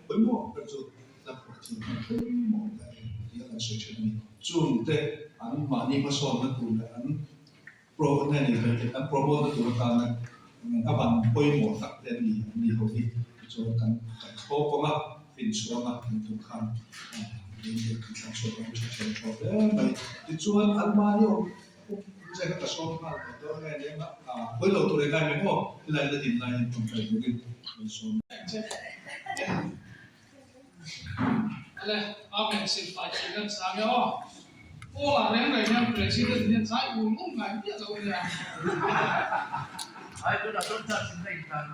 回莫个就那不听回莫的，也很水全的，就对，俺马尼不说那读的，俺 pro 那里的，俺 pro 的读的干那，俺把回莫打的你后头就干包括嘛，平时嘛，平时看。Ini kita coba coba, tujuan almari saya kata soal itu kan dia boleh tu mereka memang lain di lain tempat mungkin Oleh apa sifatnya saya orang yang lain presiden yang saya umum kan dia tahu dia. Itu dah tuntas sendiri kan.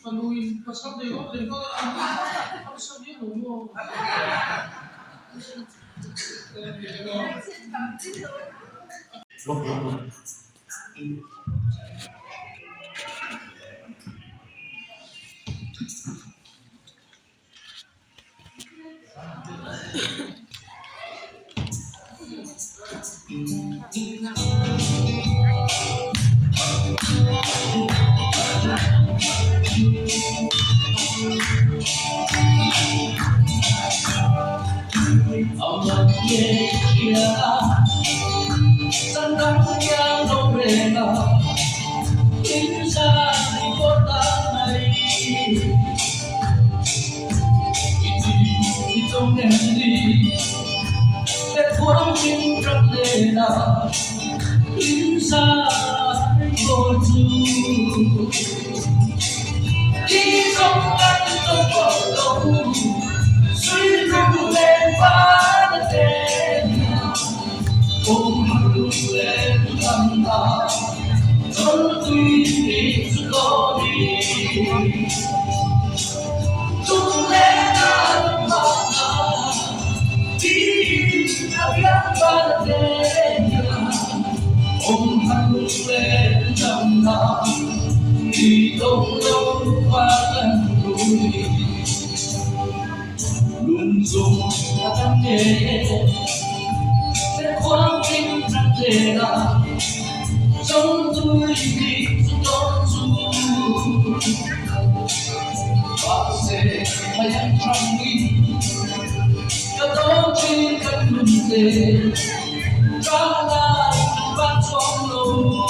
Ipanuin pasal dia harus sabihin mo. Oh, tuy đi gió đi tung lên anh mà đi agak bahagia om hanu lên đầm nà đi đông đông qua lần cuối luôn dùng ta nghe sẽ quang kinh rằng thế là trong tôi đi đón du và sẽ hay anh trong đi cả đó trên các mình thế trả lại và trong lòng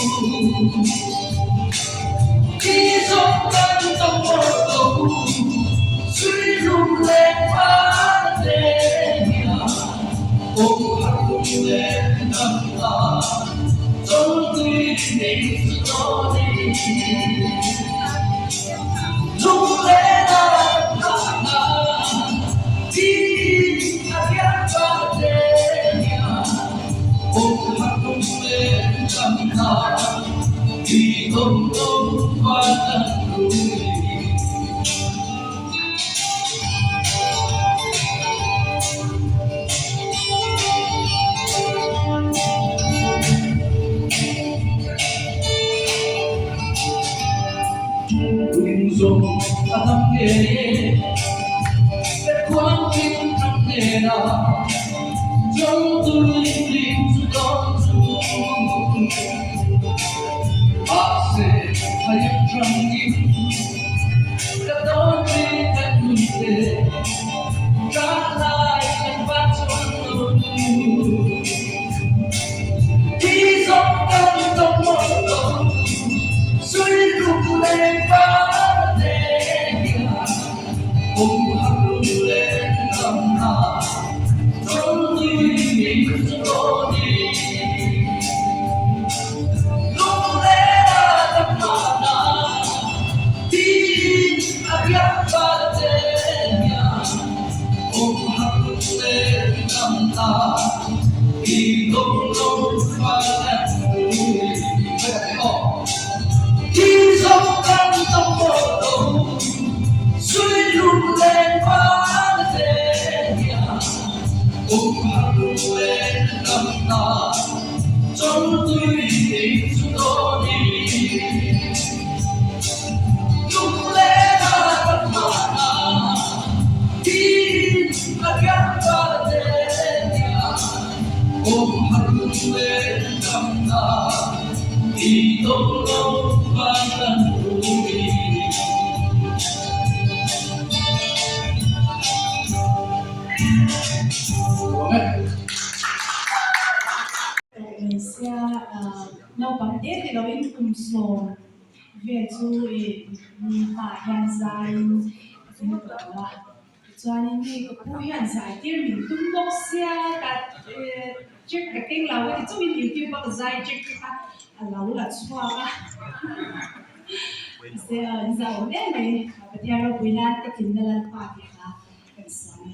khi gió cánh trong mơ cầu suy lung lên phá đêm ôm hạnh lên đầm ta trong tuy đi gió đi lung lên đi agak bahagia ôm hạnh lên đầm ta đi đông đông qua lần cuối dùng ta nghe sẽ quán kinh trong nghề nào trong tôi tìm đón du bác sẽ hay trong tim đã đón đi cách mình về trả lại lần phát trong lòng khi gió cánh trong mơ cầu suy lung lên phá ôm hạnh lên đầm nà trong tuy đi gió đi lúc lẽ đầm nà đi agak bahagia ôm hạnh lên đầm nà đi đông đông qua lần cuối khi gió cánh trong mơ cầu suy lung lên phá đêm ôm hạnh lên đầm nà trong tuy đi gió đi lung lên đầm nà đi agak bahagia ôm hạnh lên đầm nà đi đông đông qua lần cuối Malaysia no bằng tết thìเราin cùng sổ về chú mà hiện tại thì nó gọi là cho nên thì có bùi hiện tại thì mình tung bốc xe cả check cái kênh lão cái chú in YouTube bắt dài check cái lão là xóa sẽ giàu đấy này bây giờเราbùi lan cái kinh là phát hiện là cái sao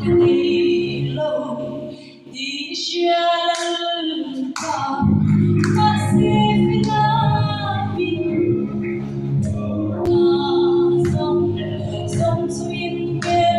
đi lâu đi chia lần ta masih lagi sông sông xuyên bờ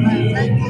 Hãy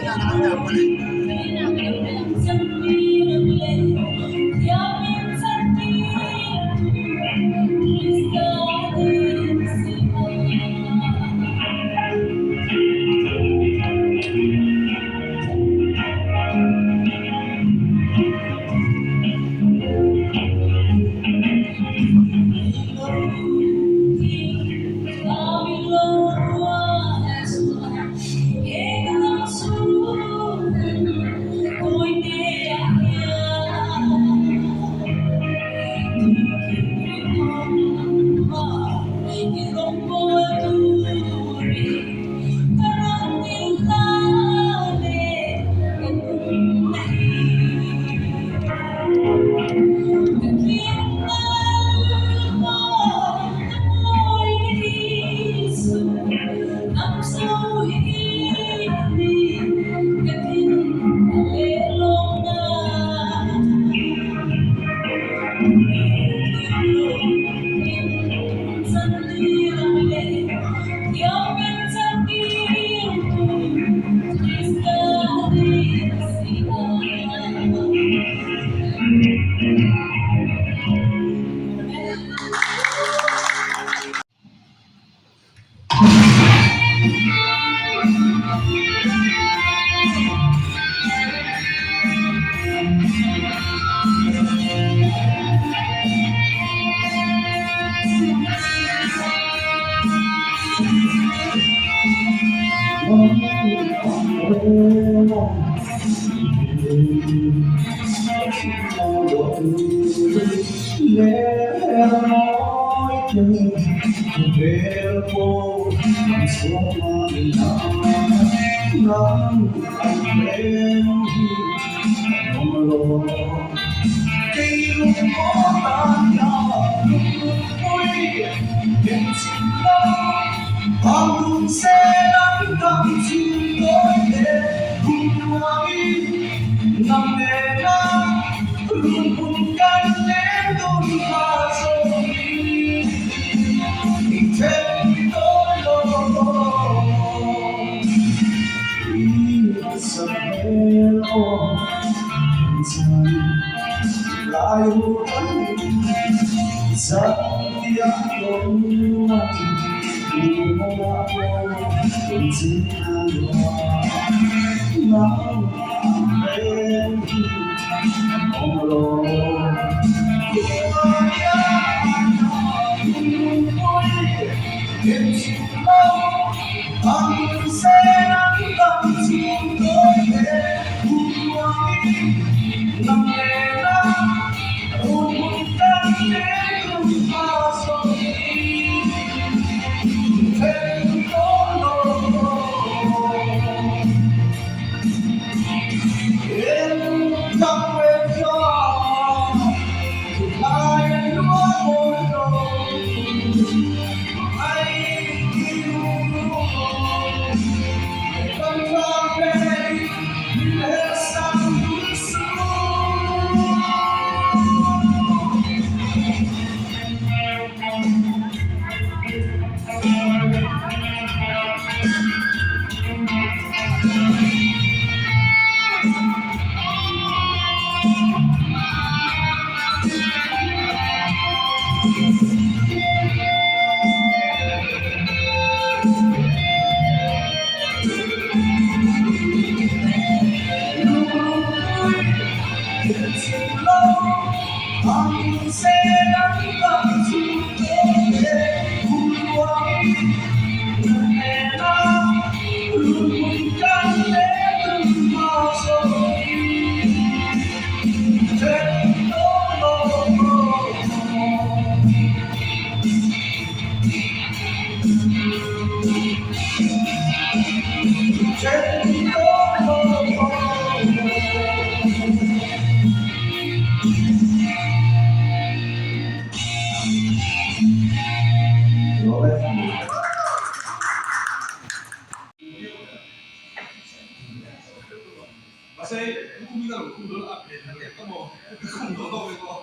꿈이가 꿈을 앞에 있는데 뭐 꿈도 되고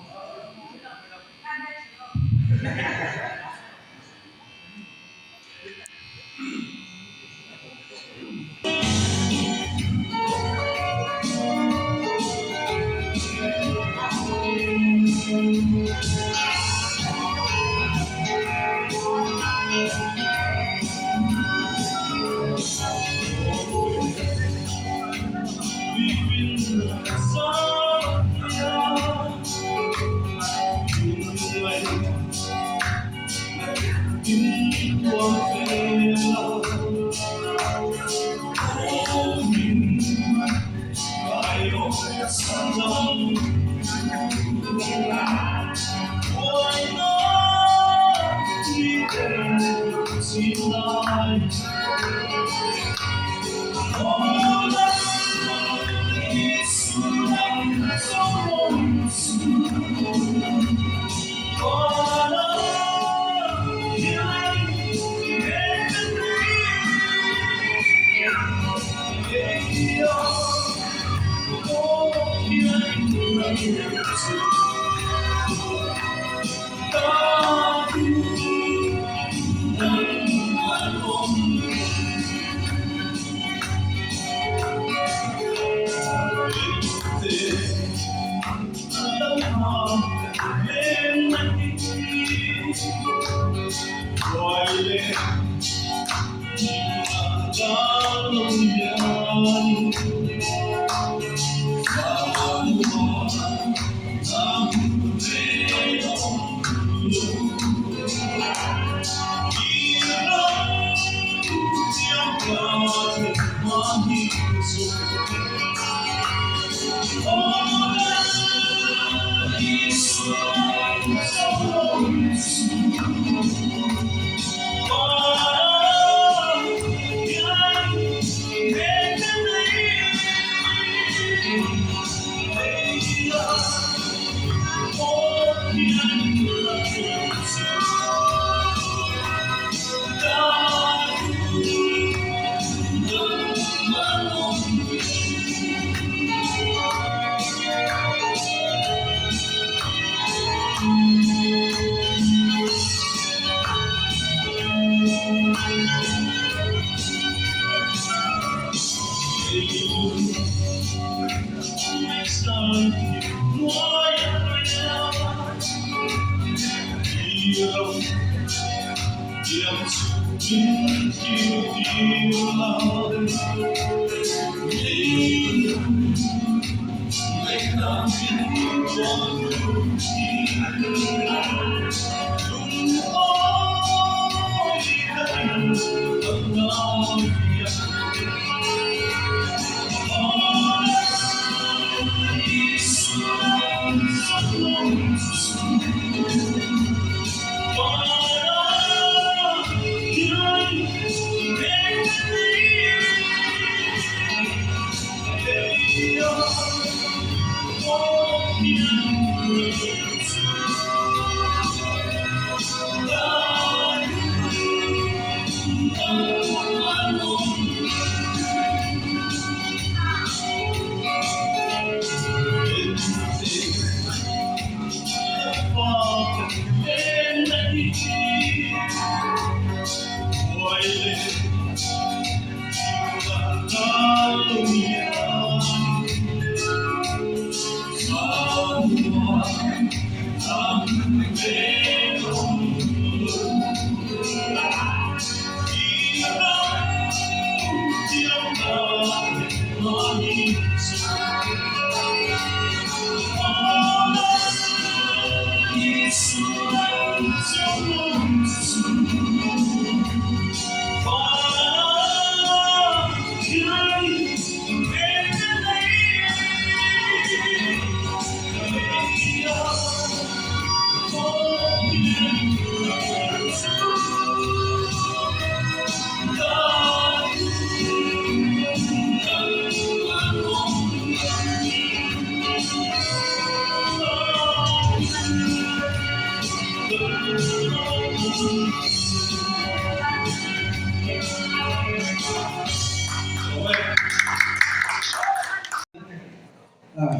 Vậy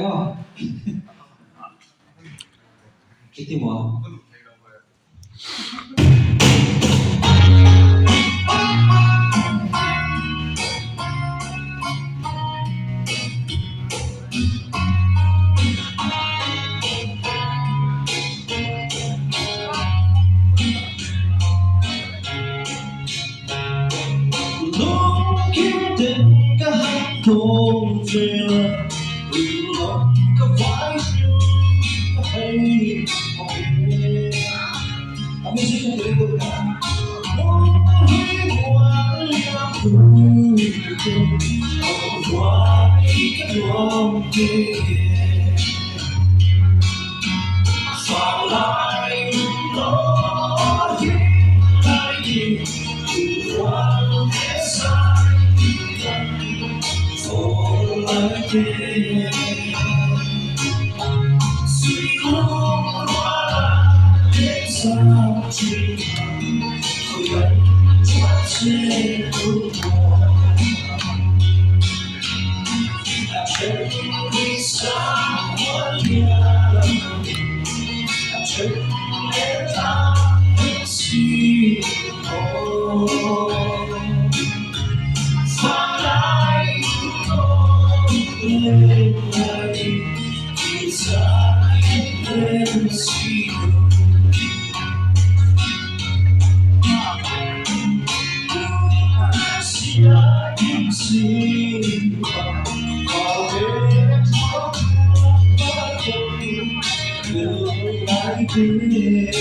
không? Cái tiếng mỏ. Không về lòng có phải có hay không nghe anh mới chỉ không thể được cả mỗi qua nhà thương không qua cái lòng kia sao lại có những cái gì qua thế sai suy luống qua là để sao chuyện không gần thoát trên đường đã chết vì sao vẫn nhớ đã chết để ta suy và lại lên lại thì ra lên suy xin bảo vệ cho đường lại về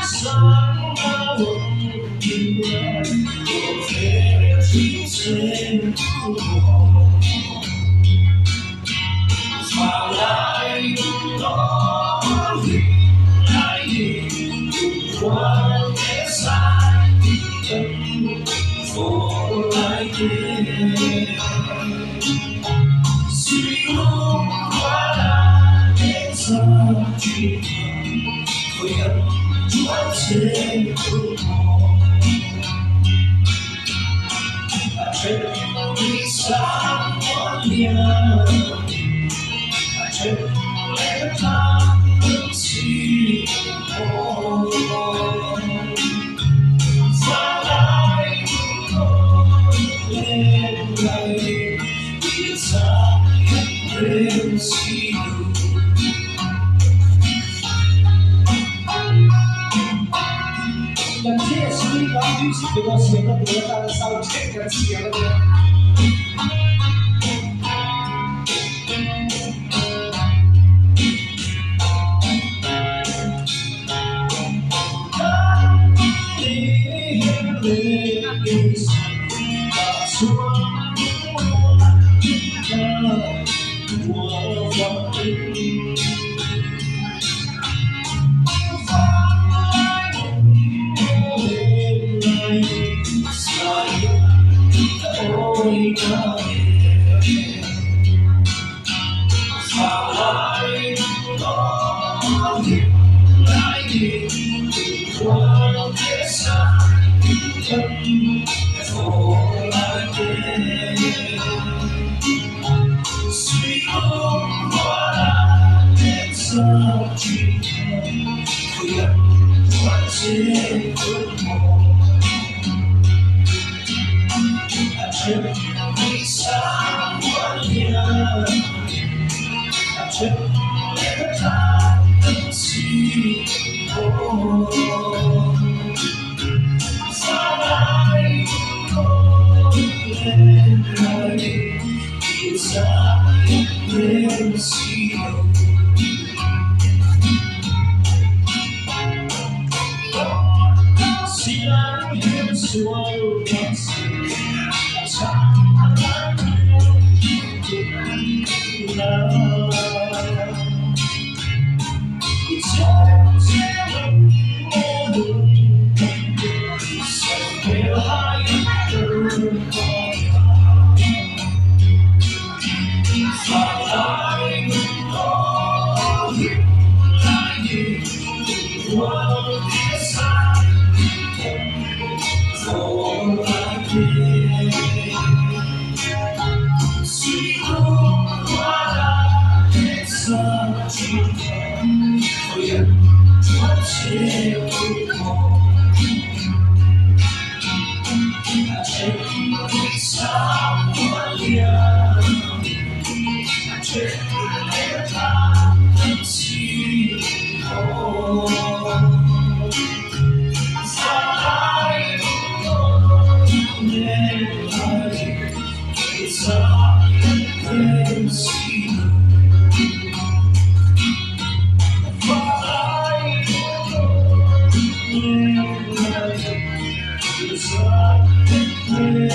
sáng đã về thì trên và lại đó lại qua thế sai vô lại suy luống qua là để sao chuyện quyền chúa trên đường chết vì sao vẫn nhớ chết để ta suy và lại lên lại vì sao lên suy yang dia sendiri kami dengan siapa berkata salah cekkan siapa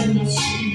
Thank you.